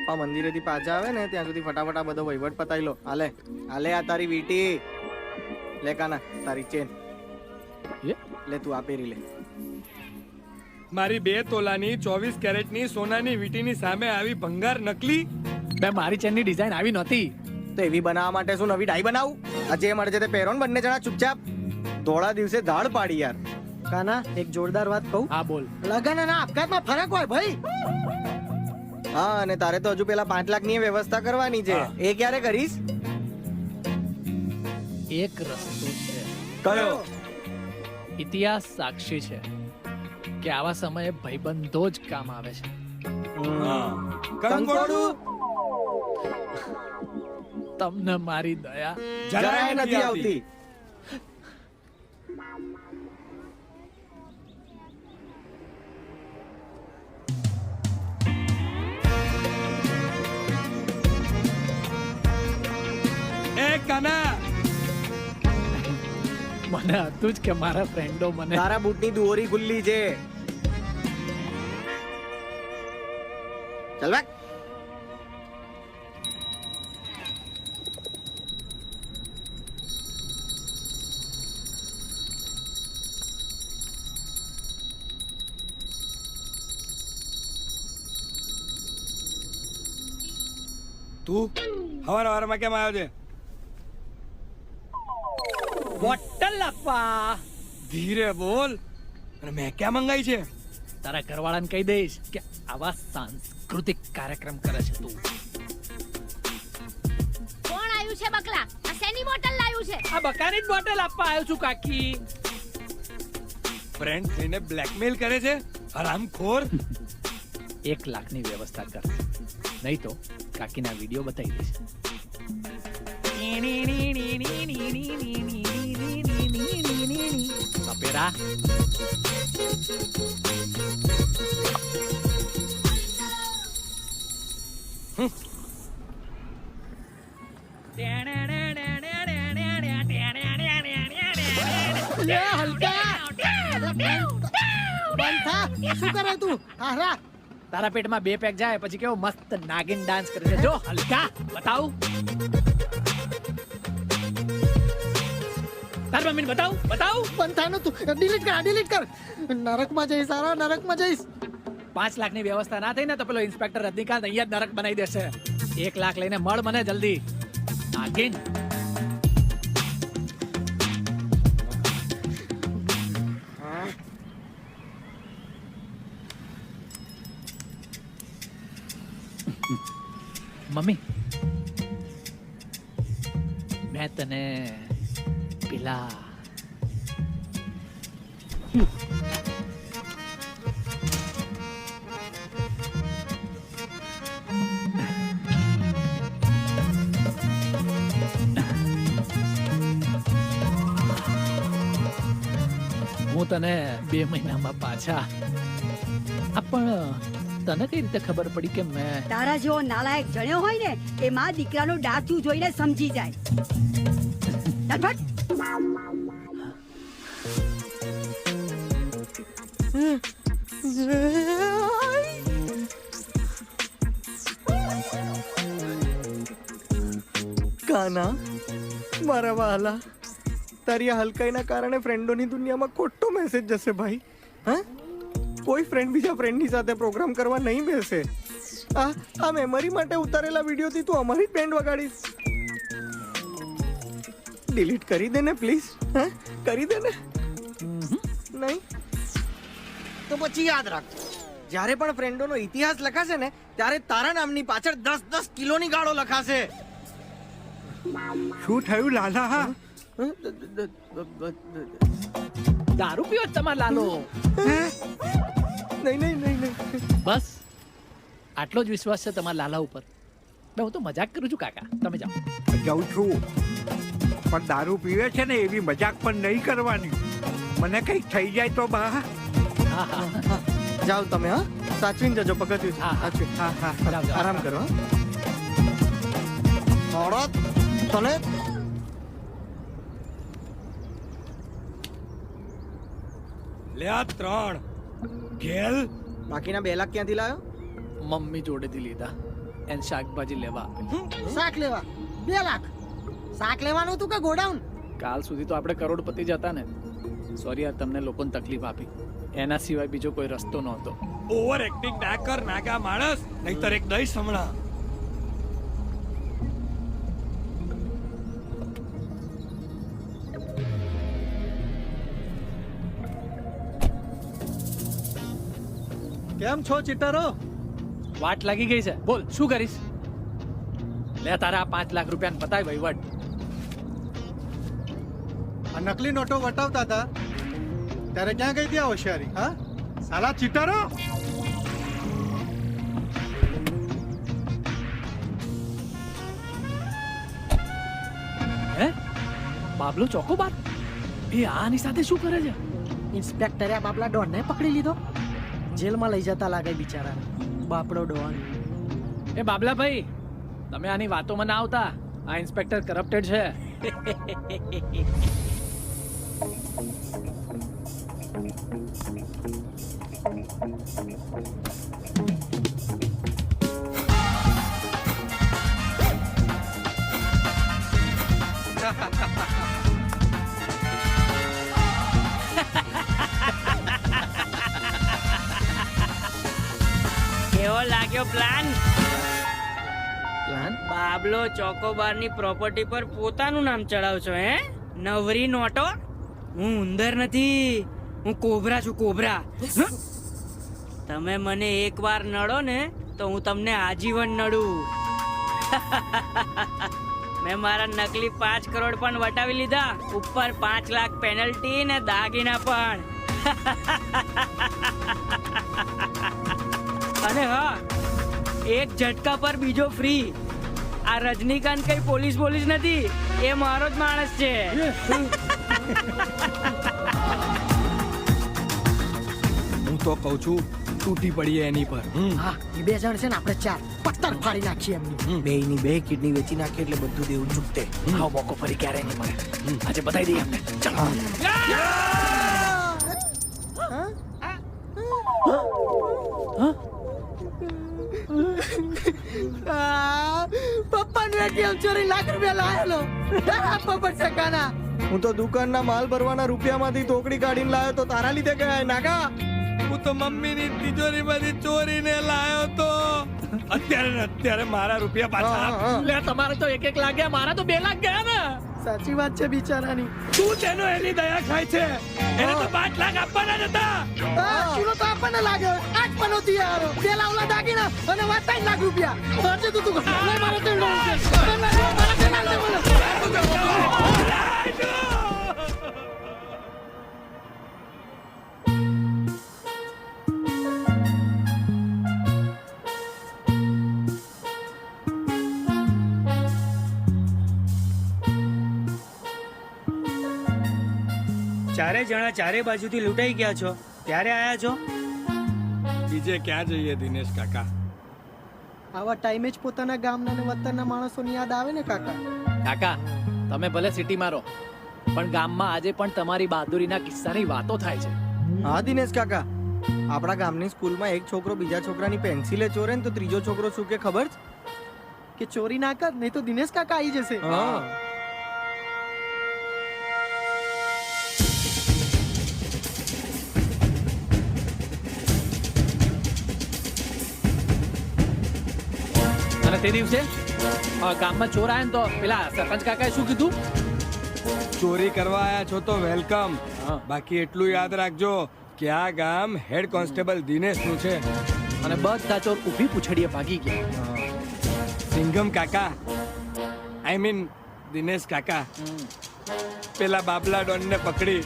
પપ્પા મંદિરેથી પાછા આવે ને ત્યાં સુધી ફટાફટ બધો વહીવટ પતાવી લો. હાલે હાલે, આ તારી વીટી લે, કાના તારી ચેન લે, તું આ પહેરી લે. મારી 2 તોલાની 24 કેરેટની સોનાની વીટીની સામે આવી ભંગાર નકલી. બે મારી ચેનની ડિઝાઇન આવી નહોતી. તો એવી બનાવવા માટે શું નવી ડાઈ બનાવું? આ જે મળે છે તે પહેરો ને બંને જણા ચૂપચાપ. ધોળા દિવસે ધાડ પાડી યાર. કાના એક જોરદાર વાત કહું? હા બોલ. લગન અને આપઘાતમાં ફરક હોય ભાઈ. હા, અને તારે તો હજુ પેલા 5 લાખની વ્યવસ્થા કરવાની છે. એ ક્યારે કરીશ? એક રસ્તો છે. કયો? ઇતિહાસ સાક્ષી છે કે આવા સમયે ભાઈબંધો જ કામ આવે છે. કંકોડું તમને મારી દયા જરાય નથી આવતી. એ કાના, મને હતું જ કે મારા ફ્રેન્ડો મને તારા બૂટની દોરી ખુલ્લી છે. ચાલ ભાગ. તું હવારમાં કેમ આવ્યો છે? બોટલ આપવા. ધીરે બોલ. અને મેં ક્યાં મંગાઈ છે? તારા ઘરવાળાને કહી દઈશ કે આવા સાંસ્કૃતિક કાર્યક્રમ કરે છે તું. કોણ આવ્યું છે બકલા? આ શેની બોટલ લાવ્યું છે? આ બકાની જ બોટલ આપવા આવ્યો છું કાકી. ફ્રેન્ડ થઈને બ્લેકમેલ કરે છે, હરામખોર. 1 લાખની વ્યવસ્થા કર, નહીં તો કાકીના વિડીયો બતાવી દઈશ. સપેરા શું કરે તું? હારા તારા પેટમાં 2 પેક જાય પછી કેવો મસ્ત નાગિન ડાન્સ કરે છે. જો હલકા બતાવું, તાર મમ્મીને બતાવું બતાવું. બંધ થાય ને તું. ડિલીટ કર. નરકમાં જઈશ, સારા નરકમાં જઈશ. 5 લાખની વ્યવસ્થા ના થઈ ને તો પેલો ઇન્સ્પેક્ટર રજનીકાંત અહીંયા જ નરક બનાવી દેશે. 1 લાખ લઈને મળ મને જલ્દી. નાગિન મમ્મી, મેં તને પેલા હું તને 2 મહિનામાં પાછા. પણ તને કઈ રીતે ખબર પડી કે મેં તારા જેવો નાલાયક જણ્યો હોય ને એ માં દીકરાનું ડાચું જોઈને સમજી જાય. ચાલ કાના મારા વાલા, તારી આ હલકાઈના કારણે ફ્રેન્ડોની દુનિયામાં ખોટો મેસેજ જશે ભાઈ. હા, કોઈ ફ્રેન્ડ બીજા ફ્રેન્ડની સાથે પ્રોગ્રામ કરવા નહીં બેસે. આ મેમરી માટે ઉતારેલા વિડીયોથી તું અમારી જ બેન્ડ વગાડીશ. ડિલીટ કરી દે ને પ્લીઝ. હા, કરી દે ને. નહીં તો પછી યાદ રાખ, જ્યારે પણ ફ્રેન્ડોનો ઇતિહાસ લખાશે ને ત્યારે તારા નામની પાછળ 10-10 કિલોની ગાળો લખાશે. શું થયું લાલા? દારૂ પીવો જ તમાર લાલો? નહીં. બસ આટલો જ વિશ્વાસ છે તમારા લાલા ઉપર. હું તો મજાક કરું છું કાકા, તમે જાઓ. જાઉં છું, પણ દારૂ પીવે છે ને એવી મજાક પણ નહીં કરવાની. મને કઈક થઈ જાય તો બા. હા હા જાઓ તમે. હા, સાચવીને જજો. પગથિયું છે. હા, સાચવી. જાઓ, જાઓ. આરામ કરો. હા, તને લે આ 3 ગેલ. બાકીના 2 લાખ ક્યાંથી લાવ્યો? મમ્મી જોડેથી લીધા. એને શાકભાજી લેવા આપેલી. શાક લેવા 2 લાખ શાક લેવાનું હતું કે ગોડાઉન? કાલ સુધી તો આપણે કરોડપતિ જ હતા ને. સોરી યાર, તમને લોકોને તકલીફ આપી. એના સિવાય બીજો કોઈ રસ્તો નહોતો. ઓવર એક્ટિંગ ના કર નાગા માણસ, નહીતર એક દઈશ હમણાં. કેમ છો ચિટારો? વાટ લાગી ગઈ છે. બોલ શું કરીશ? લે તારા 5 લાખ રૂપિયા પતાય વહીવટ. આ નકલી નોટો વટાવતા હતા ત્યારે ક્યાં ગઈ ત્યાં હોશિયારી? હા સાલા ચિટારો! હે બાબલો ચોકોબાર એ આની સાથે શું કરે છે? ઇન્સ્પેક્ટરે આ બાપલા ડોનને પકડી લીધો, જેલમાં લઈ જતા લાગે બિચારાને. બાપડો ડોન. એ બાબલા ભાઈ, તમે આની વાતોમાં ના આવતા. આ ઇન્સ્પેક્ટર કરપ્ટેડ છે. કેવો લાગ્યો પ્લાન? પ્લાન? બાબલો ચોકોબારની પ્રોપર્ટી પર પોતાનું નામ ચડાવશો હે? નવરી નોટો? હું ઉંદર નથી, હું કોબરા છું, કોબરા. તમે મને એકવાર નડો ને તો હું તમને આજીવન નડું. મેં મારા નકલી 5 કરોડ પણ વટાવી લીધા, ઉપર 5 લાખ પેનલ્ટી ને દાગીના પણ. અને હા, એક ઝટકા પર બીજો ફ્રી. આ રજનીકાંત કઈ પોલીસ નથી, એ મારો જ માણસ છે. હું તો કઉ છું તૂટી પડીએ એની પર. હા, એ 2 જણ છે ને, આપણે 4 પત્તર ફાડી નાખીએ એમની. બેયની 2 કિડની વેચી નાખી એટલે બધું દેવું ચૂકતે. આવો મોકો ફરી ક્યારે નહીં મળે. આજે બતાવી દઈએ અમને. ચલો. પપ્પાને ATM ચોરી લાખ રૂપિયા લાયેલો. પપ્પા સકાના. હું તો દુકાનના માલ ભરવાના રૂપિયામાંથી તોકડી કાઢીને લાવ્યો તો તારા લીધે ગયા નાગા. હું તો મમ્મીની તિજોરીમાંથી ચોરીને લાયો તો. અત્યારે મારા રૂપિયા પાછા આપ. લે તમારે તો 1 લાગ્યા, મારા તો 2 લાખ ગયા ને. સાચી વાત છે બિચારાની. તું તેનો એની દયા ખાય છે. એને તો 5 લાખ આપવાના જ હતા. ચૂલો તો આપણને લાગે. 8 પનો તિયારો, 2 લાવલા દાગીના અને 3 લાખ રૂપિયા. હજુ તું મારો તેલ ચારે જણા ચારે બાજુથી લૂંટાઈ ગયા છો, ત્યારે આયા છો. બીજે ક્યાં જઈએ દિનેશ કાકા? આવા ટાઈમે જ પોતાના ગામના અને વતનના માણસોની યાદ આવે ને કાકા. કાકા, તમે ભલે સિટીમાં રહો, પણ ગામમાં આજે પણ તમારી બહાદુરીના કિસ્સાની વાતો થાય છે. હા દિનેશ કાકા, આપણા ગામની સ્કૂલમાં એક છોકરો બીજા છોકરાની પેન્સિલે ચોરે ને તો ત્રીજો છોકરો શું કે ખબર છે? કે ચોરી ના કર, નહીં તો દિનેશ કાકા આવી જશે. હા. અને તે દિવસે ગામમાં ચોર આયા ને તો પેલા સરપંચ કાકાએ શું કીધું? ચોરી કરવા આયા છો તો વેલકમ. હા. બાકી એટલું યાદ રાખજો કે આ ગામ હેડ કોન્સ્ટેબલ દિનેશ નું છે. અને બધા ચોર ઊભી પૂછડીએ ભાગી ગયા. સિંઘમ કાકા, આઈ મીન દિનેશ કાકા, પેલા બાબલા ડોન ને પકડી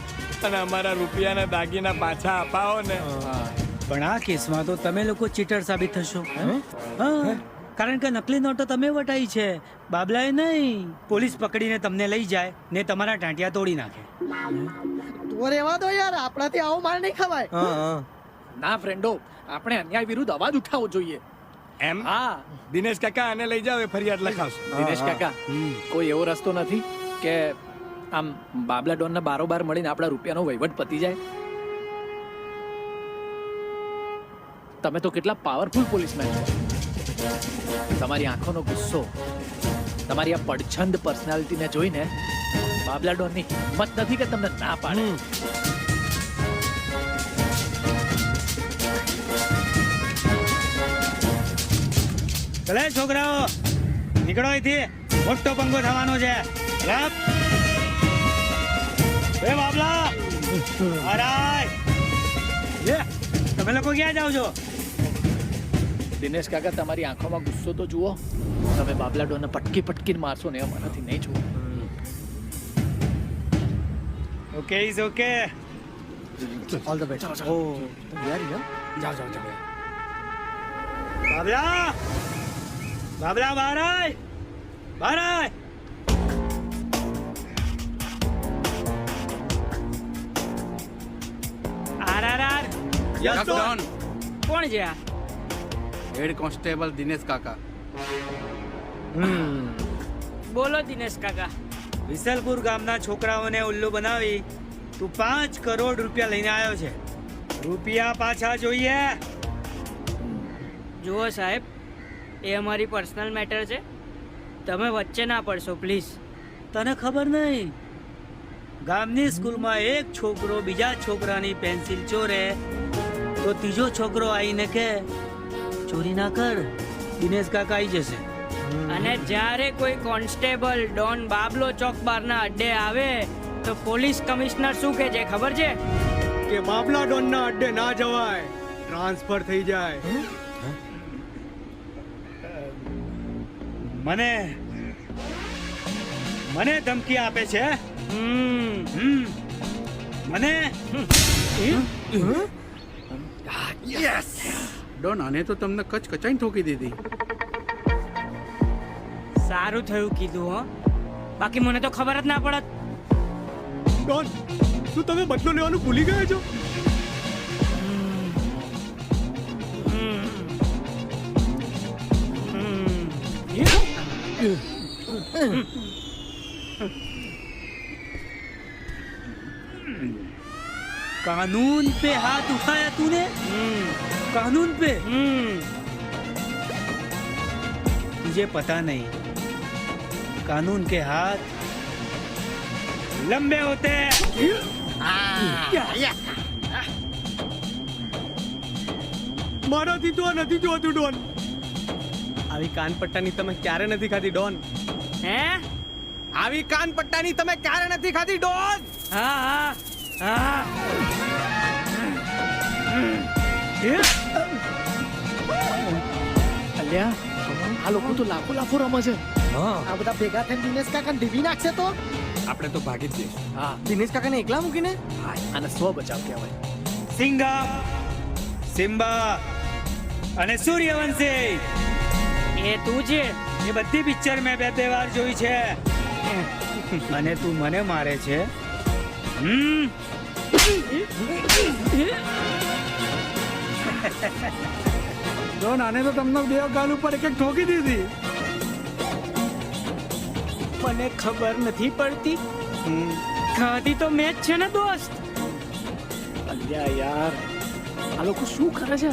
અને અમારા રૂપિયાના દાગીના પાછા અપાવો ને. પણ આ કેસમાં તો તમે લોકો ચીટર સાબિત થશો. હા, કારણ કે નકલી નોટો તમે વટાઈ છે, બાબલાએ નહીં. પોલીસ પકડીને તમને લઈ જાય ને તમારા ટાંટિયા તોડી નાખે. તો રેવા દો યાર, આપણાથી આવો માર નહીં ખવાય. હા. ના ફ્રેન્ડો, આપણે અન્યાય વિરુદ્ધ અવાજ ઉઠાવવો જોઈએ. એમ? હા દિનેશ કાકા આને લઈ જાવ, એ ફરિયાદ લખાવશે. દિનેશ કાકા, કોઈ એવો રસ્તો નથી કે આમ બાબલા ડોન ના બારોબાર મળીને આપણા રૂપિયાનો વહીવટ પતી જાય? તમે તો કેટલા પાવરફુલ પોલીસમેન છો. તમારી આંખોનો ગુસ્સો, તમારી આ પડછંદ પર્સનાલિટીને જોઈને બાબલા ડોનની હિંમત નથી કે તમને ના પાડે. ભલે છોકરાઓ નીકળો અહીંથી, મોટો પંગો થવાનો છે. રપ. એ બાબલા અરાય લે, તમે લોકો ક્યાં જાઓ છો? દિનેશ કાકા, તમારી આંખોમાં ગુસ્સો તો જુઓ. તમે બાબલા ડોનને પટકી પટકીને મારશો ને અમારાથી નહીં જુઓ. Okay is okay. All the best. ઓ તૈયારી હે? જાઓ જાઓ જાઓ. બાબલા બાબલા બહાર આય, બહાર આય. આર આર આર. Yes Don. કોણ છે આ? હેડ કોન્સ્ટેબલ દિનેશ કાકા. બોલો દિનેશ કાકા. વિસલપુર ગામના છોકરાઓને ઉલ્લુ બનાવી તું 5 કરોડ રૂપિયા લઈને આવ્યો છે. રૂપિયા પાછા જોઈએ. જુઓ સાહેબ, એ અમારી પર્સનલ મેટર છે. તમે વચ્ચે ના પડશો પ્લીઝ. તને ખબર નહીં, ગામની સ્કૂલમાં એક છોકરો બીજા છોકરાની પેન્સિલ ચોરે તો ત્રીજો છોકરો આવીને કે ચોરી ના કર, દિનેશ કાકા આવી જશે. અને જ્યારે કોઈ કોન્સ્ટેબલ ડોન બાબલો ચોક બારના અડ્ડે આવે તો પોલીસ કમિશનર શું કહે છે ખબર છે? કે બાબલા ડોનના અડ્ડે ના જવાય, ટ્રાન્સફર થઈ જાય. મને ધમકી આપે છે. મને ડોન, આને તો તમને કચ કચાઈને ઠોકી દીધી. સારું થયું કીધું હો, બાકી મને તો ખબર જ ના પડત. ડોન, શું તમે બદલો લેવાનું ભૂલી ગયા છો? कानून पे हाथ उठाया तूने? कानून पे? तुझे पता नहीं, कानून के हाथ लंबे होते हैं. મારાથી તો આ નથી જોતું ડોન. આવી કાનપટ્ટાની તમે ક્યારે નથી ખાધી ડોન? હે? આવી કાનપટ્ટાની તમે ક્યારે નથી ખાધી ડોન? હા હા હા. અલ્યા, આ લોકો તો લાખો લાખો રમે છે. આ બધા ભેગા થઈને દિનેશ કાકા ડીબી નાખશે તો આપણે તો ભાગી જ જઈશું. હા, દિનેશ કાકાને એકલા મૂકીને? આને સ્વ બચાવ કહેવાય. સિંઘમ, સિમ્બા અને સૂર્યવંશી, એ તું છે. એ બધી પિક્ચર મેં 2 વાર જોઈ છે. અને તું મને મારે છે. ડોન, આને તો તમને બે ગાલ ઉપર એક એક ઠોકી દીધી. મને ખબર નથી પડતી. ખાધી તો મેચ છે ને દોસ્ત. અલ્યા યાર, આ લોકો શું કરે છે?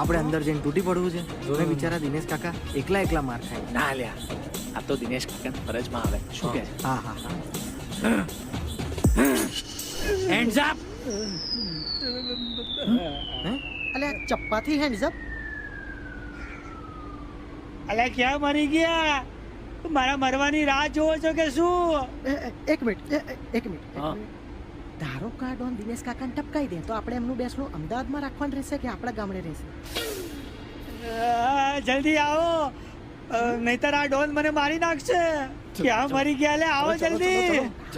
આપણે અંદર જઈને તૂટી પડવું છે. જોને બિચારા દિનેશ કાકા એકલા એકલા માર ખાય. ના લ્યા, આ તો દિનેશ કાકાની ફરજમાં આવે. શું કહે છે? હા હા હા. Hands up. અલે ચપ્પાથી હેન્ડ્સ અપ. અલે ક્યાં મરી ગયા? મારા મરવાની રાહ જોવો છો કે શું? એક મિનિટ. હા. ધારો કે આ ડોન દિનેશ કાકાને ટપકાઈ દે તો આપણે એમનું બેસણું અમદાવાદમાં રાખવાનું રહેશે કે આપણા ગામડે રહેશે? જલ્દી આવો, નહીતર આ ડોન મને મારી નાખશે. ક્યાં મરી ગયા? લે આવો જલ્દી.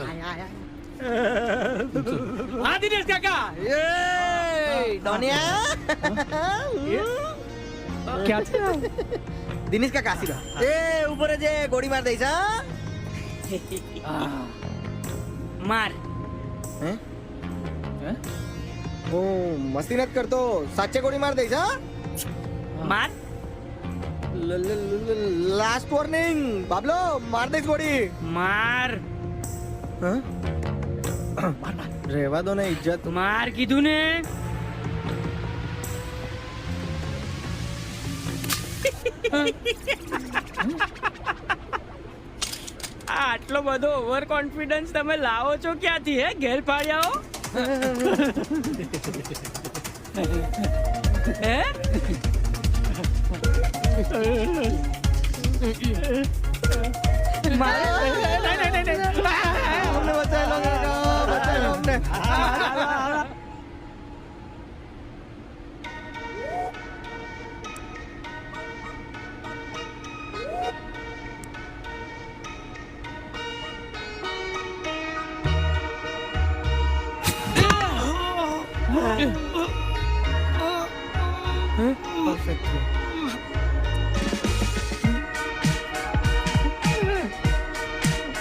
આય, આય, આય. હા દિનેશ કાકા, ક્યાં છે? દિનેશ કાકા આશીર્વાદ. એ ઉપર જ ગોળી માર દઈશ. હા માર. હે? હે? હું મસ્તી નથી કરતો, સાચે ગોળી માર દઈશ. હા, માર. લાસ્ટ વોર્નિંગ બાબલો, માર દઈશ ગોળી. માર. હા, રહેવા દો ને ઇજ્જત. માર કીધું ને. આટલો બધો ઓવર કોન્ફિડન્સ તમે લાવો છો ક્યાંથી હે ઘેર ફાડ્યાઓ હે અમને બચાવી લો કાકા, બચાવી લો અમને.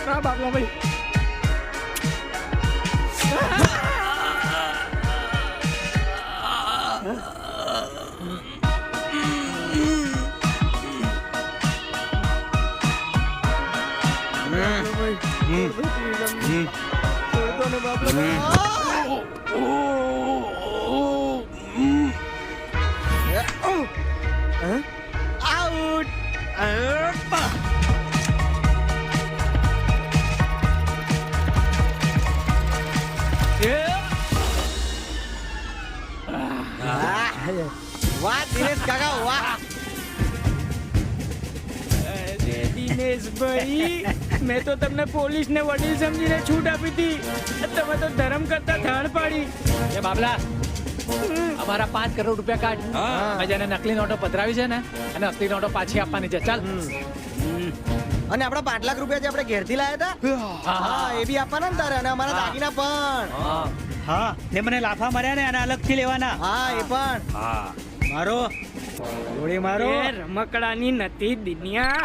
ના બાબલા ભાઈ વાહ દિનેશ કાકા વાહ. અરે દિનેશભાઈ મેં તો તમને પોલીસ ને વડીલ સમજીને છૂટ આપી હતી તમે તો ધર્મ કરતા ધાડ પાડી એ બાબલા અમારા 5 કરોડ રૂપિયા કાઢ મેં જેને નકલી નોટો પધરાવી છે ને અને અસલી નોટો પાછી આપવાની છે ચાલ અને આપડા 5 લાખ રૂપિયા જે આપણે ઘેરથી લાયા હતા હા એ બી આપવાના ને તારે અને અમારા દાગીના પણ. હા ને મને લાફા માર્યા ને અને અલગથી લેવાના. હા એ પણ. મારો ગોળી મારો. એ રમકડાની નથી દુનિયા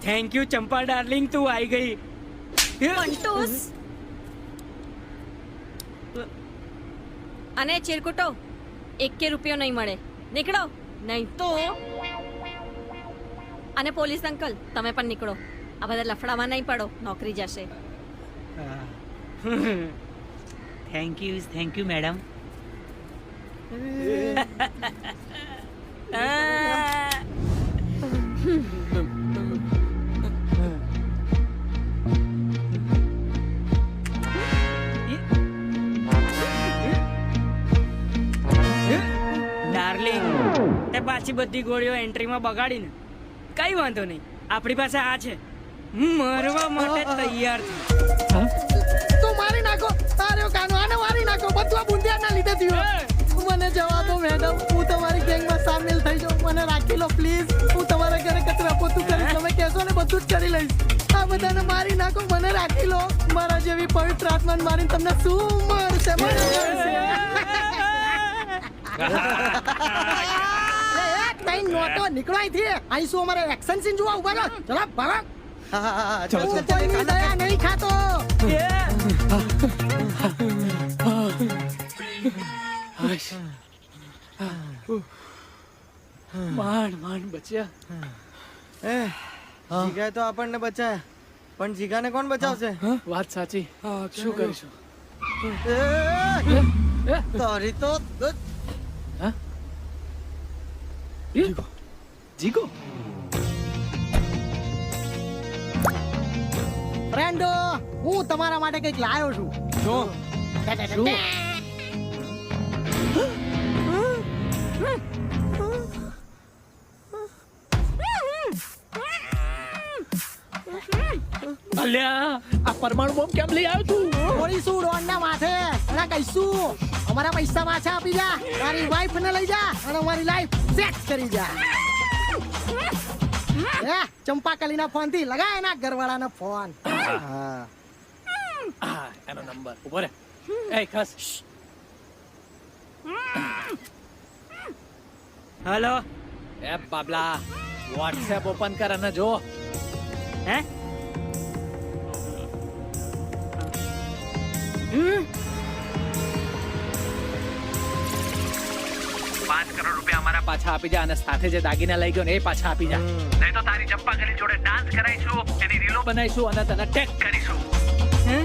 થેન્ક યુ ચંપા ડાર્લિંગ તું આવી ગઈ કંટુસ અને ચિરકુટો 1 રૂપિયો નહીં મળે નીકળો નહીં તો અને પોલીસ અંકલ તમે પણ નીકળો આ બધા લફડામાં નહીં પડો નોકરી જશે થેન્ક યુ મેડમ. ડાર્લિંગ તે પાછી બધી ગોળીઓ એન્ટ્રીમાં બગાડીને કઈ વાંધો નહીં આપણી પાસે આ છે હું મરવા માટે તૈયાર છું તો મારી નાખો તારે કાનો આને મારી નાખો બધું આ બુંદિયાના લીધે થયું. મને જવા દો મેડમ હું તમારી ગેંગમાં સામેલ થઈ જાઉં મને રાખી લો પ્લીઝ હું તમારા ઘરે કચરા પોતું કરીશ તમે કહેશો ને બધું જ કરી લઈશ આ બધાને મારી નાખો મને રાખી લો મારા જેવી પવિત્ર આત્માને મારીને તમને શું મળશે મને કઈ નોટો નીકળો અહીંથી અહીં શું અમારે એક્શન સીન જોવા ઉભા રહો ચલો ભાગો હું કોઈની દયા નહીં ખાતો માંડ બચ્યા જીગાએ તો આપણને બચાયા પણ જીગાને કોણ બચાવશે? વાત સાચી શું કરીશું તારી તો જીગો ફ્રેન્ડો હું તમારા માટે કંઈક લાવ્યો છું અલ્યા આ પરમાણુ બોમ્બ કેમ લઈ આવ્યો તું ઓળીશું ડોનના માથે અને કહીશું અમારા પૈસા પાછા આપી જા તારી વાઈફ ને લઈ જા અને અમારી લાઈફ સેટ કરી જા ચંપાકલીના ફોન થી લગાય એના ઘરવાળાના ફોન એનો નંબર ઉભો રે એ ખસ હલો. એ બાબલા વોટ્સએપ ઓપન કર અને જો. હે? 5 કરોડ રૂપિયા અમારા પાછા આપી જા અને સાથે જે દાગીના લઈ ગયો ને એ પાછા આપી જા. નહીં તો તારી ચંપાકલી જોડે ડાન્સ કરાઈશું, એની રીલો બનાવીશું અને તને ટેગ કરીશું. હે?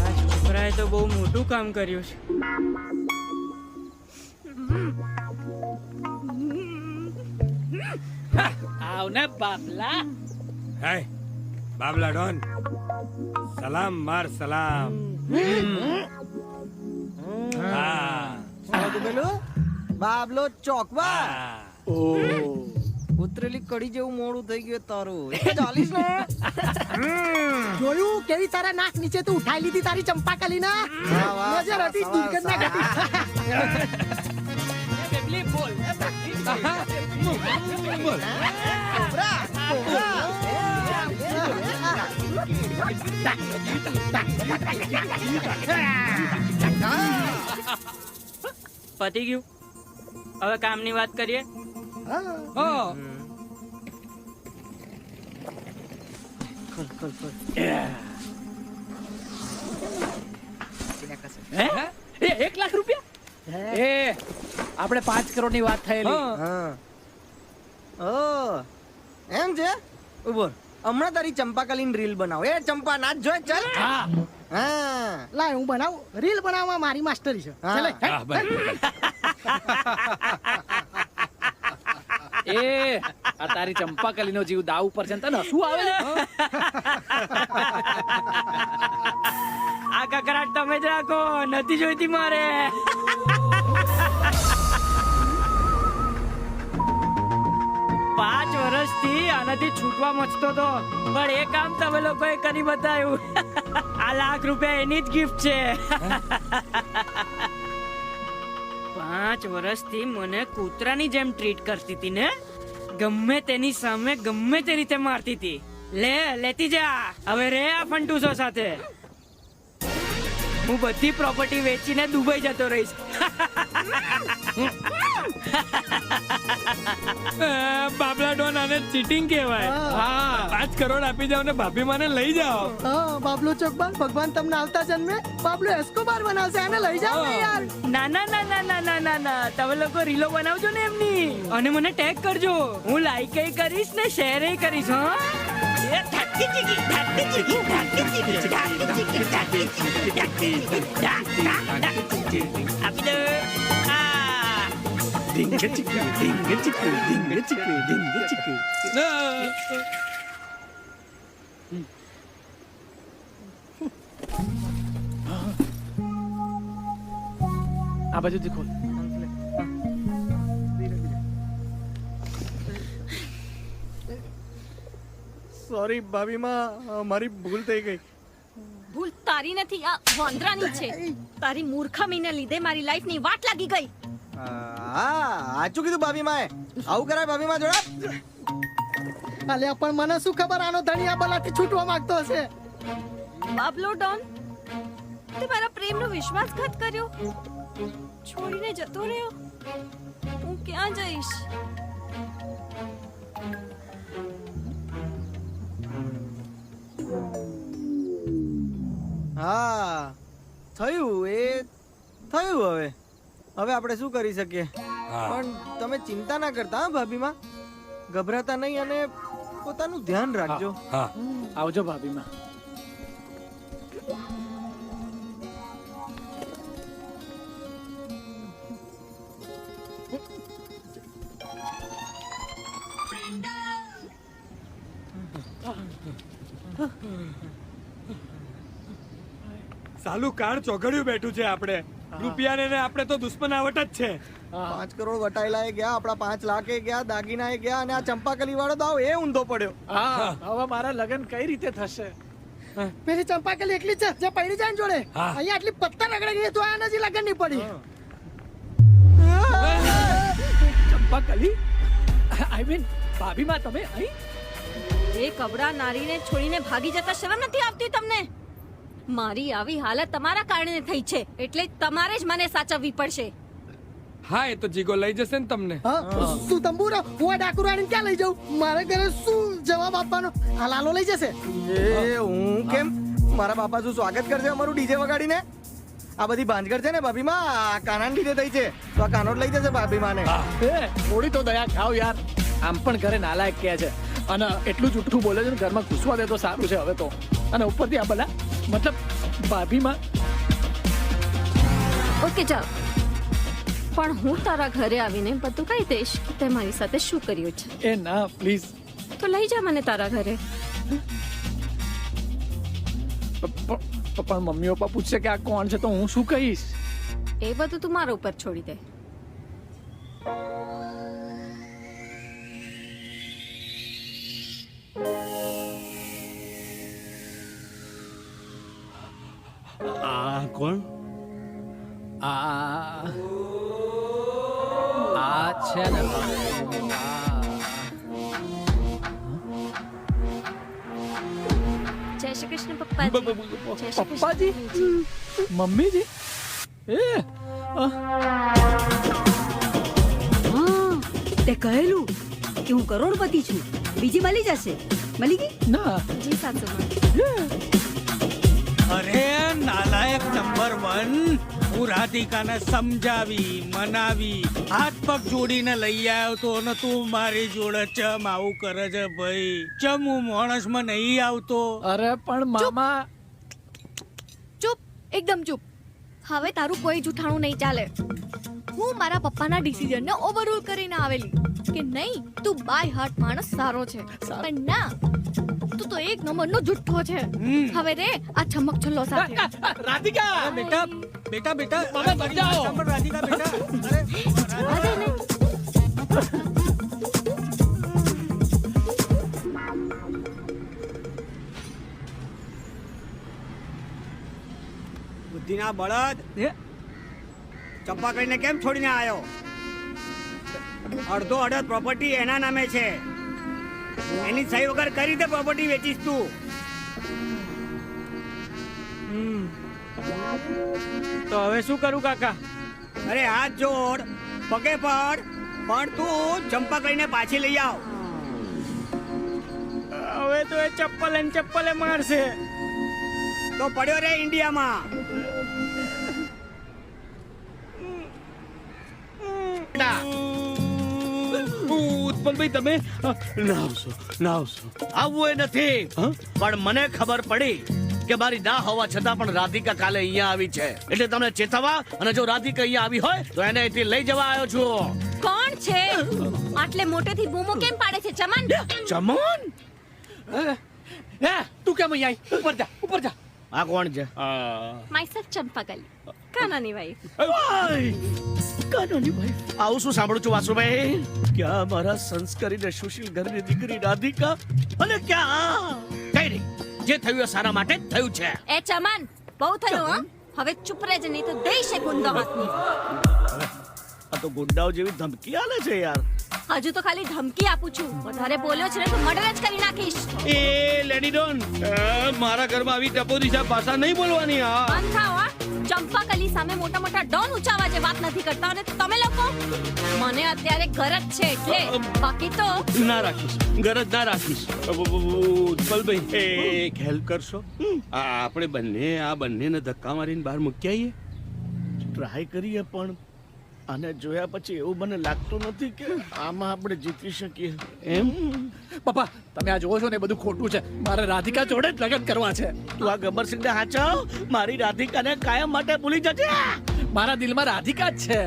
આ છોકરાએ તો બહુ મોટું કામ કર્યું છે. આવ ને બાબલા. હે બાબલા ડોન, સલામ માર સલામ. હા બાબલો ચોકવા હા. ઉતરેલી કડી જેવું મોડું થઈ ગયું તારું. એક જ હાલીશ ને. જોયું કેવી તારા નાક નીચે તું ઉઠાઈ લીધી તારી ચંપાકલી ના નજર હતી દુર્ગંધ ના કાઢી. બેબલી બોલ. પતી ગયું. હવે કામની વાત કરીએ. હે? એ 1 લાખ રૂપિયા? એ આપણે 5 કરોડ ની વાત થયેલી. એમ છે. ઉભો હમણાં તારી ચંપાકલી રીલ બનાવો. એ ચંપા નાચ જોઈ ચાલ. હા હા લાય હું બનાવું. રીલ બનાવવા મારી માસ્ટરી છે. ચાલે હા, બસ. એ આ તારી ચંપાકલી નો જીવ દાવ ઉપર છે ને તને શું આવે? આ કકરાટ તમે જ રાખો, નથી જોઈતી મારે. 5 વર્ષથી આનાથી છૂટવા મચતો તો, પણ એ કામ તમે લોકોએ કરી બતાવ્યું. આ લાખ રૂપિયા એની જ ગિફ્ટ છે. 5 વર્ષથી મને કૂતરાની જેમ ટ્રીટ કરતી હતી ને, ગમે તેની સામે ગમે તે રીતે મારતી હતી. લેતી જા હવે રે આ ફંટુસો સાથે. હું બધી પ્રોપર્ટી વેચીને દુબઈ જતો રહીશ. બાબલા ડોન, આને ચીટિંગ કહેવાય. હા, 5 કરોડ આપી જાવ ને ભાભી મને લઈ જાઓ. હા બાબલો ચોકબાર ભગવાન તમને આવતા જન્મે બાબલો એસ્કોબાર બનાવશે. આને લઈ જાઓ ને યાર. ના ના ના ના ના ના ના ના, તમે લોકો રીલો બનાવજો ને એમની, અને મને ટેગ કરજો. હું લાઈક કરીશ ને શેર કરીશ. હા આપી દો. આ બાજુથી ખોલ. સોરી ભાભી માં, મારી ભૂલ થઈ ગઈ. ભૂલ તારી નથી, આ વાંદરાની છે. તારી મૂર્ખામીને લીધે મારી લાઈફની વાટ લાગી ગઈ. હા સાચું કીધું ભાભી માએ. આવું કરાય ભાભી માં જોડા. અલ્યા પણ મને શું ખબર આનો ધણી આ બલાથી છૂટવા માંગતો હશે. બાબલો ડોન, તે મારા પ્રેમનો વિશ્વાસઘાત કર્યો, છોડીને જતો રહ્યો. હું ક્યાં જઈશ? હા થયું એ થયું. હવે આપણે શું કરી શકીએ? પણ તમે ચિંતા ના કરતા હા ભાભી માં. ગભરાતા નહીં અને પોતાનું ધ્યાન રાખજો. હા, આવજો ભાભી માં. સાલું કાળ ચોઘડ્યું બેઠું છે. આપણે રૂપિયાને ને આપણે તો દુશ્મનાવટ જ છે. 5 કરોડ વટાયેલા ગયા, આપણા 5 લાખ ગયા, દાગીના ગયા, અને આ ચંપાકલી વાળો તો એ ઊંધો પડ્યો. હા, હવે મારા લગ્ન કઈ રીતે થશે? પેલી ચંપાકલી એકલી છે જે પડી જાય ને જોડે. હા. અહીંયા આટલી પત્તા રગડી ગઈ તો આ નજી લગન નહીં પડી. ચંપાકલી, આઈ મીન ભાભી માં, તમે અહીં? એ કબરા નારીને છોડીને ભાગી જતા શરમ નથી આવતી તમને? મારી આવી હાલત તમારા કારણે થઈ છે, એટલે તમારે જ મને સાચવવી પડશે. હા એ તો જીગો લઈ જશે ને તમને. હા શું તંબુરો હું આ ડાકુ રાણીને ક્યાં લઈ જાઉં? મારે ઘરે શું જવાબ આપવાનો? આ લાલો લઈ જશે. એ હું કેમ? મારા બાપા શું સ્વાગત કરશે અમારું ડીજે વગાડીને? આ બધી ભાંજગડ છે ને ભાભીમાં આ કાનાને લીધે થઈ છે, તો આ કાનો જ લઈ જશે ભાભીમાને. થોડી તો દયા ખાવ યાર. આમ પણ ઘરે નાલાયક કહે છે અને એટલું જુઠ્ઠું બોલે છે ને, ઘરમાં ઘૂસવા દે તો સારું છે હવે તો. અને ઉપરથી આ બધા મતલબ ભાભીમાં. ઓકે ચાલ, પણ હું તારા ઘરે આવીને બધું કહી દઈશ તે મારી સાથે શું કર્યું છે. એ ના પ્લીઝ. તો લઈ જા મને તારા ઘરે. પણ મમ્મી પપ્પા પૂછશે કે આ કોણ છે તો હું શું કહીશ? એ બધું તું મારા ઉપર છોડી દે. આ કોણ? આ છે ને જય શ્રી કૃષ્ણ પપ્પાજી. જય શ્રી પપ્પાજી, કૃષ્ણ. મમ્મીજી. તે કહેલું કે હું કરોડપતિ છું, બીજી મળી જશે. મળી ગઈ? ના. જી સાસુમાં. અરે નાલાયક નંબર 1, હું રાધિકાને સમજાવી મનાવી હાથ પગ જોડીને લઈ આવ્યો તો ને તું મારી જોડે ચમ આવું કરે છે ભાઈ? ચમ હું માણસમાં નહીં આવતો? અરે પણ મામા. ચૂપ, એકદમ ચૂપ. હવે તારું કોઈ જૂઠાણું નહીં ચાલે. હું મારા પપ્પાના ડિસિઝનને ઓવરરૂલ કરીને આવેલી કે નહીં તું બાય હાર્ટ માણસ સારો છે, પણ ના, તું તો એક નંબરનો જુઠ્ઠો છે. હવે રે આ છમક છલ્લો સાથે. રાધિકા બેટા બેટા બેટા તમે સમજાવો. રાધિકા બેટા. અરે ને બુદ્ધિના બળદ, ચંપા કરીને કેમ છોડીને આવ્યો? અડધો અડધ પ્રોપર્ટી એના નામે છે. એની સહી વગર કઈ રીતે પ્રોપર્ટી વેચીશ તું? તો હવે શું કરું કાકા? અરે હાથ જોડ, પગે પડ, પણ તું ચંપા કરીને પાછી લઈ આવ. હવે તો એ ચપ્પલે મારશે. તો પડ્યો રે ઇન્ડિયામાં. ઉત્પલભાઈ તમે નાવશો આવું એ નથી, પણ મને ખબર પડી કે મારી ના હોવા છતાં પણ રાધિકા કાલે અહીંયા આવી છે, એટલે તમને ચેતવવા અને જો રાધિકા અહીંયા આવી હોય તો એને અહીંથી લઈ જવા આવ્યો છું. કોણ છે? આટલે મોટેથી બૂમો કેમ પાડે છે ચમન? ચમન? તું કેમ અહીંયા આવી? ઉપર જા, ઉપર જા. આ કોણ છે? Myself Champakali, કાનાની wife. કાનાની ભાઈ, આવું શું સાંભળું છું વાસુભાઈ? ક્યાં મારા સંસ્કારી ને સુશીલ ઘરની દીકરી રાધિકા, અને ક્યાં કઈ નહીં, જે થયું એ સારા માટે જ થયું છે. એ ચમન, બહુ થયું હો. હવે ચૂપ રહેજે, નહીં તો દઈશ એ ગુંદો હાથની. આ તો ગુંડાઓ જેવી ધમકી આલે છે યાર. હજુ તો ખાલી ધમકી આપું છું, વધારે બોલ્યો છે ને તો મર્ડર જ કરી નાખીશ. એ લેડી ડોન, મારા ઘરમાં આવી ટપો દિશા ભાષા નહીં બોલવાની. બંધ થાઓ હા. ચંપાકલી સામે મોટા મોટા ડોન ઊંચાવા જે વાત નથી કરતા, અને તમે લોકો મને અત્યારે ગરજ છે એટલે, બાકી તો ના રાખીશ, ગરજ ના રાખીશ. ઉત્પલભાઈ એક હેલ્પ કરશો? આપણે બંનેને ધક્કા મારીને બહાર મૂકી આવીએ. ટ્રાય કરીએ, પણ આને જોયા પછી એવું મને લાગતું નથી કે આમાં આપણે જીતી શકીએ એમ. પપ્પા તમે આ જોવો છો ને, બધું ખોટું છે. મારે રાધિકા જોડે જ લગ્ન કરવા છે. તું આ ગબ્બરસિંહને હાચવ, મારી રાધિકાને કાયમ માટે ભૂલી જજે. મારા દિલમાં રાધિકા જ છે,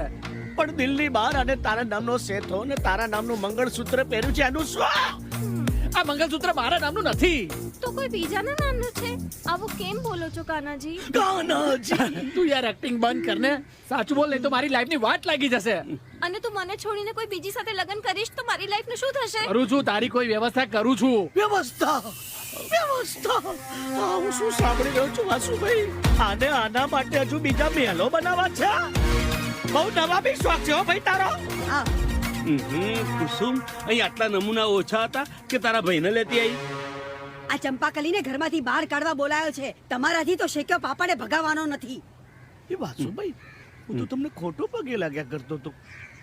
પણ દિલની બહાર અને તારા નામનો સેથો અને તારા નામનું મંગળસૂત્ર પહેર્યું છે, એનું શું? આ મંગળસૂત્ર મારા નામનું નથી. તો કોઈ બીજાના નામનું છે. આવું કેમ બોલો છો કાનાજી? કાનાજી, તું યાર એક્ટિંગ બંધ કર ને. સાચું બોલ, નહીં તો મારી લાઈફની વાટ લાગી જશે. અને તું મને છોડીને કોઈ બીજી સાથે લગ્ન કરીશ તો મારી લાઈફનું શું થશે? કરું છું, તારી કોઈ વ્યવસ્થા કરું છું. વ્યવસ્થા? હું શું સાંભળી રહ્યો છું વાસુભાઈ? આના માટે હજુ બીજા મહેલો બનાવવા છે? બહુ નવા બી શોખ છે હો ભાઈ તારો. કુસુમ, અહીં આટલા નમૂના ઓછા હતા કે તારા ભાઈને લેતી આવી? આ ચંપાકલીને ઘરમાંથી બહાર કાઢવા બોલાયો છે. તમારાથી તો શેક્યો પાપડે ભગાવવાનો નથી. એ વાસુભાઈ, હું તો તમને ખોટો પગે લાગ્યા કરતો હતો.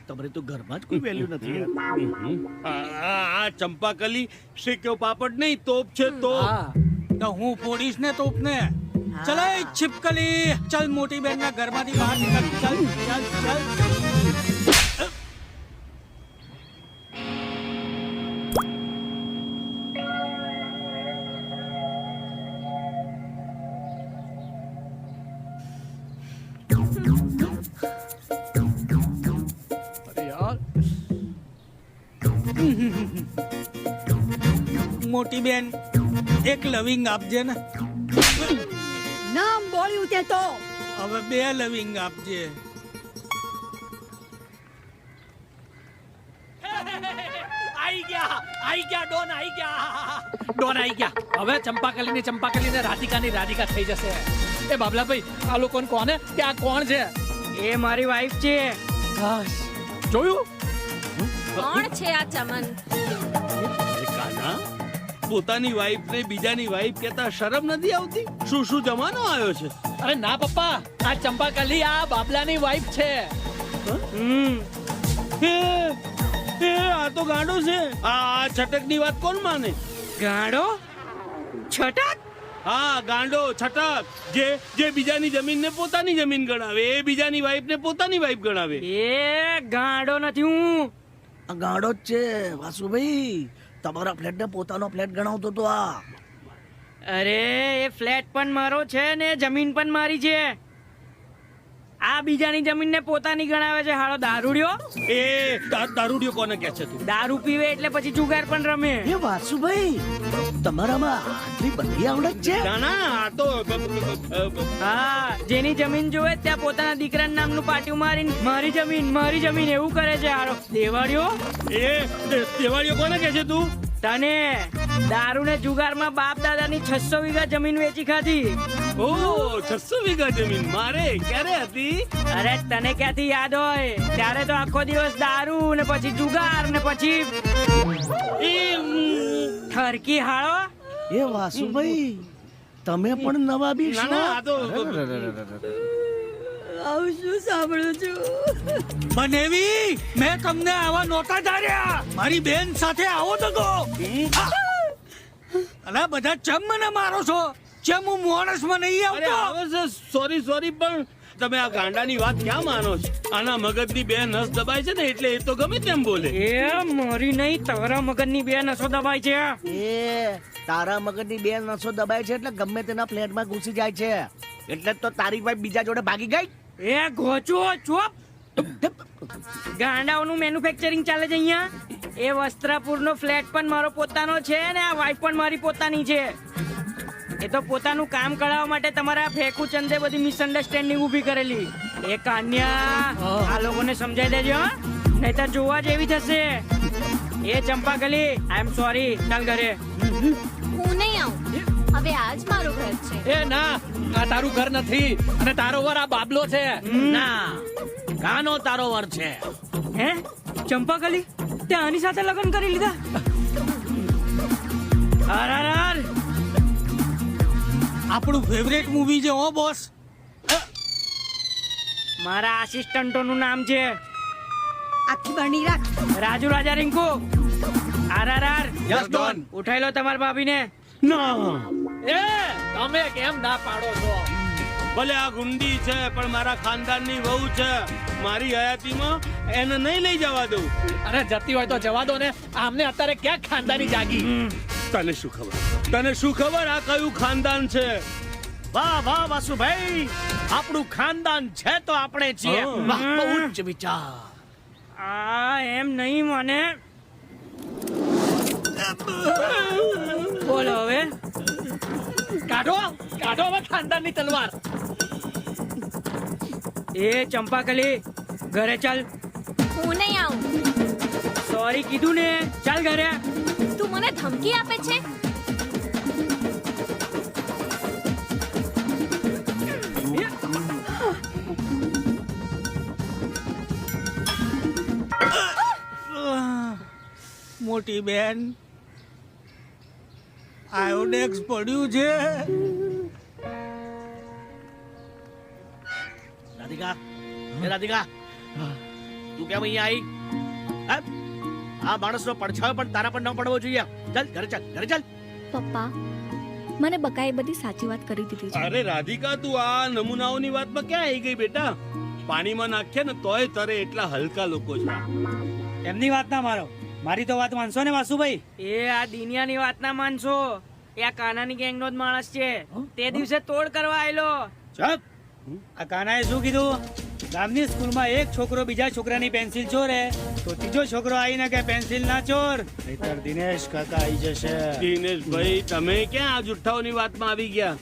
તમારે તો ઘરમાં જ કોઈ વેલ્યુ નથી. આ ચંપાકલી શેક્યો પાપડ નહીં, તોપ છે તોપ. હા તો હું ફોડીશ ને તોપને. ચલ એ छिपकली, ચલ મોટી બેન ના ઘરમાંથી બહાર નીકળ. ચલ ચલ ચલ. મોટી બેન એક લવિંગ આપજે ને. નામ બોલ્યું તે તો હવે 2 લવિંગ આપજે. આઈ ગયા ડોન આઈ ગયા. હવે ચંપાકલી ને રાધિકા થઈ જશે. એ બાબલાભાઈ, આ લોકોને કોને કે આ કોણ છે? એ મારી વાઈફ છે. જોયું? કોણ છે આ ચમન? કાના, પોતાની વાઈફ ને બીજાની વાઈફ કહેતા શરમ નથી આવતી? શું જમાનો આવ્યો છે? અરે ના પપ્પા, આ ચંપાકલી આ બાબલાની વાઈફ છે. આ તો ગાંડો છે. આ છટકની વાત કોણ માને? ગાંડો? છટક? હા, ગાંડો છટક. જે બીજાની જમીનને પોતાની જમીન ગણાવે, એ બીજાની વાઈફને પોતાની વાઈફ ગણાવે. એ ગાંડો નથી હું. આ ગાંડો જ છે વાસુભાઈ. તમારા ફ્લેટ ને પોતાનો ફ્લેટ ગણાવતો તો આ. અરે એ ફ્લેટ પણ મારો છે ને જમીન પણ મારી છે. આ બીજાની જમીન ને પોતાની ગણાવે છે હાળો દારૂડિયો. એ દારૂડિયો કોને કહે છે તું? દારૂ પીવે એટલે પછી જુગાર પણ રમે. એ વાસુભાઈ, તમારામાં આટલી બધી આવડત છે? ના, આ તો હા, જેની જમીન જોવે ત્યાં પોતાના દીકરાના નામનું પાટિયું મારીને મારી જમીન એવું કરે છે હારો દેવાળિયો. એ દેવાળિયો કોને કહે છે તું? તને દારૂ ને જુગારમાં બાપ દાદાની 600 વીઘા જમીન વેચી ખાધી. ઓ 600 વીઘા જમીન મારે ક્યારે હતી? અરે તને ક્યાંથી યાદ હોય? ત્યારે તો આખો દિવસ દારૂ ને પછી જુગાર ને પછી ઠરકી હાળો. એ વાસુભાઈ, તમે પણ નવાબી છો? આ તો આવું શું સાંભળું છું? બનેવી, મેં તમને આવા નહોતા ધાર્યા. મારી બેન સાથે આવો દગો. અલા બધા ચમ મને મારો છો? ચમ હું માણસમાં નહીં આવતો? સોરી પણ તમે આ ગાંડાની વાત ક્યાં માનો છો? આના મગજની 2 નસ દબાય છે ને એટલે એ તો ગમે તેમ બોલે. એ મારી નહીં, તારા મગજની 2 નસો દબાય છે. એ તારા મગજની 2 નસો દબાય છે એટલે ગમે તેના ફ્લેટમાં ઘૂસી જાય છે. એટલે જ તો તારી વાઈફ બીજા જોડે ભાગી ગઈ. એ ગોચો ચોપ. ગાંડાઓનું મેન્યુફેક્ચરિંગ ચાલે છે અહીંયા. એ વસ્ત્રાપુરનો ફ્લેટ પણ મારો પોતાનો છે ને આ વાઈફ પણ મારી પોતાની છે. એ તો પોતાનું કામ કરાવવા માટે તમારા ફેકુ ચંદે બધી મિસઅન્ડરસ્ટેન્ડિંગ ઊભી કરેલી. એ કાન્યા, આ લોકોને સમજાઈ દેજો, નહીતર જોવા જેવી થશે. એ ચંપાકલી, આઈ એમ સોરી, ચાલ ઘરે. હું નહીં આવું. હવે આજ મારું ઘર છે. એ ના, આ તારું ઘર નથી અને તારો વર આ બાબલો છે. ના, કાનો તારો વર છે. હે ચંપાકલી, તે આની સાથે લગ્ન કરી લીધા? આર આપણું ફેવરેટ મૂવી છે હો બોસ. મારા આસિસ્ટન્ટોનું નામ છે આખી બરણી રાખ. રાજુ રાજા રિંકુ. આર યસ ડોન. ઉઠાઈ લો તમારી ભાભીને. ના, એ તમે કેમ ના પાડો છો? ભલે આ ગુંડી છે પણ મારા ખાનદાનની વહુ છે. મારી હયાતીમાં એને નહીં લઈ જવા દઉં. અરે જતી હોય તો જવા દો ને. આમને અત્યારે ક્યાં ખાનદાની જાગી? તને શું ખબર આ કયું ખાનદાન છે? વાહ વાહ વાસુભાઈ, આપણું ખાનદાન છે તો આપણે છીએ. વાહ, બહુ ઉચ્ચ વિચાર. આ એમ નહીં મને. બોલો હવે. કાઢો હવે ખાનદાનની તલવાર. એ ચંપાકલી, ઘરે ચાલ. હું નહીં આવું. સોરી કીધું ને, ચાલ ઘરે. તું મને ધમકી આપે છે? મોટી બેન, આયોડેક્સ પડ્યું છે. રાધિકા એ રાધિકા તું કેમ અહીંયા આવી? હે? આ માણસનો પડછાયો પણ તારા પર ન પડવો જોઈએ. ચાલ ઘરે ચાલ, ઘરે ચાલ. પપ્પા મને બકાએ બધી સાચી વાત કરી દીધી છે. અરે રાધિકા, તું આ નમૂનાઓની વાતમાં ક્યાં આવી ગઈ બેટા? પાણીમાં નાખે ને તોય તરે એટલા હલકા લોકો છે. એમની વાત ના મારો, મારી તો વાત માનશો ને વાસુભાઈ. એ આ દિનિયાની વાત ના માનશો. એ આ કાનાની ગેંગનો જ માણસ છે. તે દિવસે તોડ કરવા આવેલો. ચપ. આ કાનાએ શું કીધું? ગામની સ્કૂલમાં એક છોકરો બીજા છોકરાની પેન્સિલ ચોરે તો ત્રીજો છોકરો આવીને કે પેન્સિલ ના ચોર, નહીતર દિનેશ કાકા આવી જશે. દિનેશભાઈ, તમે ક્યાં આ જુઠ્ઠાઓની વાતમાં આવી ગયા?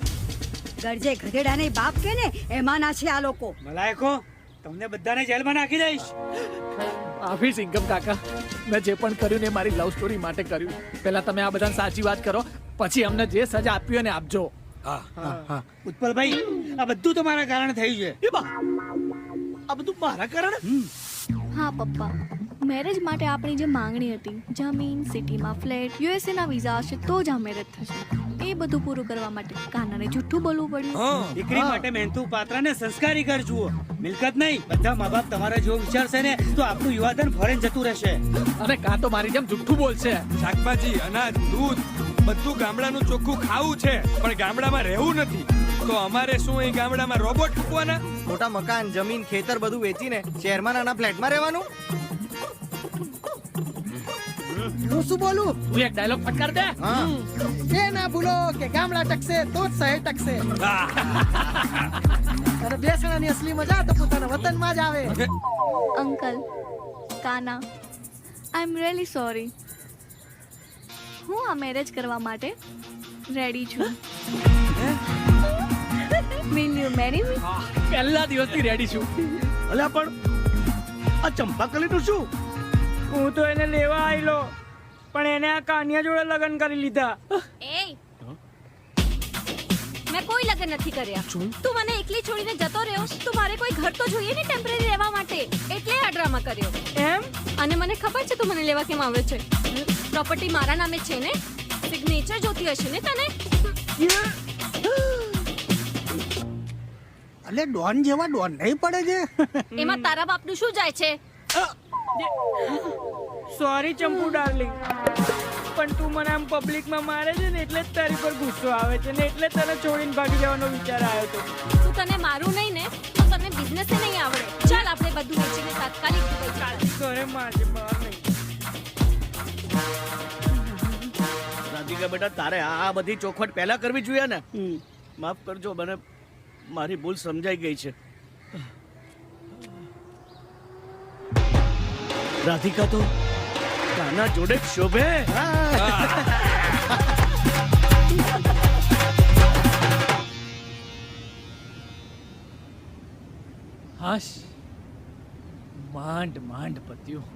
ગરજે ગધેડાને બાપ કે ને એમાંના છે આ લોકો. મલાયકો, તમને બધાને જેલમાં નાખી દઈશ. આફી સિંગમ કાકા, મેં જે પણ કર્યું ને એ મારી લવ સ્ટોરી માટે કર્યું. પહેલા તમે આ બધાને સાચી વાત કરો, પછી અમને જે સજા આપી હોય ને આપજો. ઉત્પલભાઈ, આ બધું તમારા કારણે થયું છે. એ બા, આ બધું મારા કારણે? હા પપ્પા, મેરેજ માટે આપણી જે માંગણી હતી, જમીન, સિટીમાં ફ્લેટ, યુએસએ ના વિઝા હશે તો જ આ મેરેજ થશે, એ બધું પૂરું કરવા માટે કાનાને જૂઠું બોલવું પડ્યું. દીકરી માટે મહેનતુ પાત્રને સંસ્કારી ઘર જુઓ, મિલકત નહીં. બધા મા બાપ તમારા જેવો વિચારશે ને તો આપણું યુવાધન ફોરેન જતું રહેશે. અને કાં તો મારી જેમ જુઠ્ઠું બોલશે. શાકભાજી, અનાજ, દૂધ બધું ગામડાનું ચોખ્ખું ખાવું છે, પણ ગામડામાં રહેવું નથી. તો અમારે શું અહીં ગામડામાં રોબોટ મૂકવાના? મોટા મકાન, જમીન, ખેતર બધું વેચીને શહેરમાં નાના ફ્લેટમાં રહેવાનું. હું શું બોલું? તું એક ડાયલોગ ફટકાર દે. એ ના ભૂલો કે ગામડા ટકશે તો જ શહેર ટકશે. અને બેસણાની અસલી મજા તો પોતાના વતનમાં જ આવે. Uncle, Kana, I am really sorry. હું આ મેરેજ કરવા માટે રેડી છું. વિલ યુ મેરી મી? પહેલા દિવસથી રેડી છું. અલ્યા પણ આ ચંપાકલીનું શું? હું તો એને લેવા આવેલો, પણ એને આ કાનિયા જોડે લગ્ન કરી લીધા. એ મેં કોઈ લગ્ન નથી કર્યા. તું મને એકલી છોડીને જતો રહ્યો તો મારે કોઈ ઘર તો જોઈએ ને ટેમ્પરરી રહેવા માટે, એટલે આ ડ્રામા કર્યો. એમ? અને મને ખબર છે તું મને લેવા કેમ આવે છે. પ્રોપર્ટી મારા નામે છે ને, સિગ્નેચર જોતી હશે ને તને. અલે ડોન જેવા ડોન નહીં પડે છે. એમાં તારા બાપનું શું જાય છે? સોરી ચંપુ ડાર્લિંગ, પણ તું મને આમ પબ્લિકમાં મારે છે ને એટલે જ તારી પર ગુસ્સો આવે છે ને એટલે તને છોડીને ભાગી જવાનો વિચાર આવ્યો હતો. તું તને મારું નહીં ને તો તને બિઝનેસ નહીં આવડે. ચાલ આપણે બધું વેચીને તાત્કાલિક દુબઈ ચાલ. ઘરે મારજે, બહાર નહીં. રાધિકા બેટા, તારે આ બધી ચોખવટ પહેલા કરવી જોઈએ ને. માફ કરજો, મને મારી ભૂલ સમજાઈ ગઈ છે. રાધિકા તો કાના જોડે જ શોભે. હાશ, માંડ માંડ પત્યું.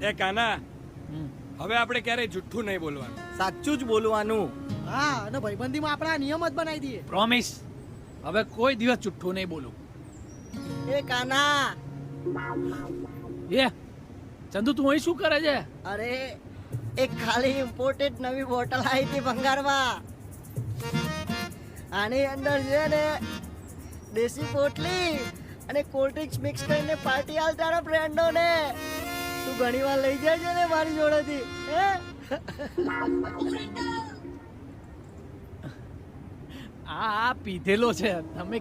એ કાના, હવે આપણે ક્યારેય જુઠ્ઠું નહીં બોલવાનું. સાચું જ બોલવાનું. હા, અને ભાઈબંધીમાં આપણા નિયમ જ બનાવી દઈએ. પ્રોમિસ, હવે કોઈ દિવસ જુઠ્ઠું નહીં બોલું. એ કાના, એ ચંદુ, તું અહીં શું કરે છે? અરે એક ખાલી ઇમ્પોર્ટેડ નવી બોટલ આવી હતી ભંગારમાં. આની અંદર છે ને દેશી પોટલી અને કોલ્ડ ડ્રિંક્સ મિક્સ કરીને પાર્ટી હાલ તારા ફ્રેન્ડોને. તું ઘણી વાર લઈ જાય છે ને મારી જોડેથી. આ પીધેલો છે, તમે